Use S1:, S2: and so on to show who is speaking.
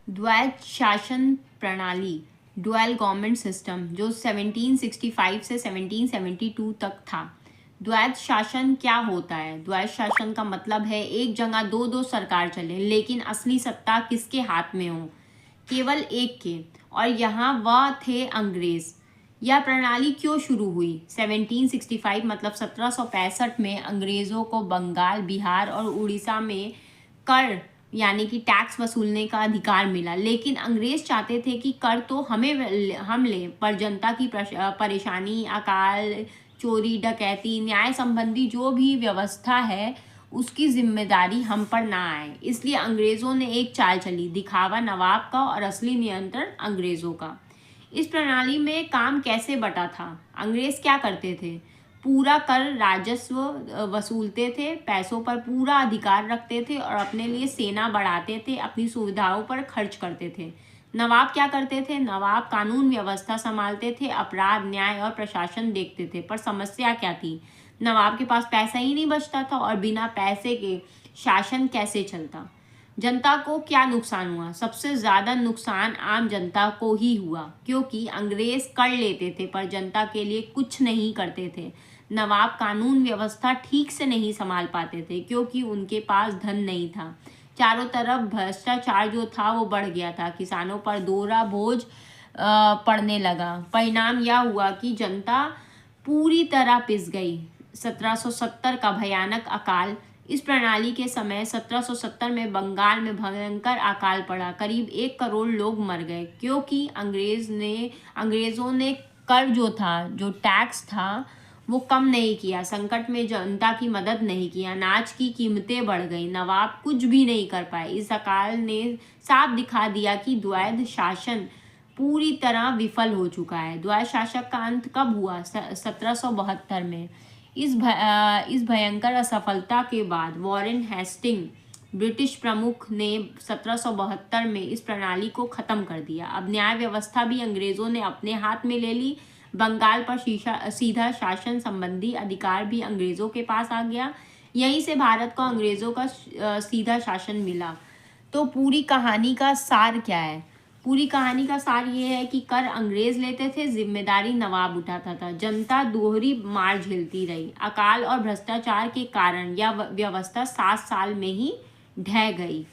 S1: द्वैध शासन प्रणाली, dual government system, जो 1765 से 1772 तक था। द्वैध शासन क्या होता है? द्वैध शासन का मतलब है एक जगह दो दो सरकार चले, लेकिन असली सत्ता किसके हाथ में हो? केवल एक के, और यहाँ वह थे अंग्रेज। यह प्रणाली क्यों शुरू हुई? 1765 मतलब 1765 में अंग्रेजों को बंगाल, बिहार और उड़ीसा में कर यानी कि टैक्स वसूलने का अधिकार मिला। लेकिन अंग्रेज चाहते थे कि कर तो हम लें, पर जनता की परेशानी, अकाल, चोरी, डकैती, न्याय संबंधी जो भी व्यवस्था है उसकी जिम्मेदारी हम पर ना आए। इसलिए अंग्रेजों ने एक चाल चली, दिखावा नवाब का और असली नियंत्रण अंग्रेजों का। इस प्रणाली में काम कैसे बटा था? अंग्रेज क्या करते थे? पूरा कर राजस्व वसूलते थे, पैसों पर पूरा अधिकार रखते थे और अपने लिए सेना बढ़ाते थे, अपनी सुविधाओं पर खर्च करते थे। नवाब क्या करते थे? नवाब कानून व्यवस्था संभालते थे, अपराध, न्याय और प्रशासन देखते थे। पर समस्या क्या थी? नवाब के पास पैसा ही नहीं बचता था, और बिना पैसे के शासन कैसे चलता? जनता को क्या नुकसान हुआ? सबसे ज़्यादा नुकसान आम जनता को ही हुआ, क्योंकि अंग्रेज कर लेते थे पर जनता के लिए कुछ नहीं करते थे। नवाब कानून व्यवस्था ठीक से नहीं संभाल पाते थे, क्योंकि उनके पास धन नहीं था। चारों तरफ भ्रष्टाचार जो था वो बढ़ गया था। किसानों पर दोहरा बोझ पड़ने लगा। परिणाम यह हुआ कि जनता पूरी तरह पिस गई। 1770 का भयानक अकाल। इस प्रणाली के समय 1770 में बंगाल में भयंकर अकाल पड़ा। करीब 1 करोड़ लोग मर गए, क्योंकि अंग्रेजों ने कर जो था, जो टैक्स था, वो कम नहीं किया। संकट में जनता की मदद नहीं किया। अनाज की कीमतें बढ़ गई। नवाब कुछ भी नहीं कर पाए। इस अकाल ने साफ दिखा दिया कि द्वैध शासन पूरी तरह विफल हो चुका है। द्वैध शासक का अंत कब हुआ? 1772 में। इस भयंकर असफलता के बाद वॉरेन हेस्टिंग ब्रिटिश प्रमुख ने 1772 में इस प्रणाली को खत्म कर दिया। अब न्याय व्यवस्था भी अंग्रेजों ने अपने हाथ में ले ली। बंगाल पर सीधा शासन संबंधी अधिकार भी अंग्रेजों के पास आ गया। यहीं से भारत को अंग्रेजों का सीधा शासन मिला। तो पूरी कहानी का सार क्या है? पूरी कहानी का सार ये है कि कर अंग्रेज लेते थे, जिम्मेदारी नवाब उठाता था। जनता दोहरी मार झेलती रही। अकाल और भ्रष्टाचार के कारण यह व्यवस्था 7 साल में ही ढह गई।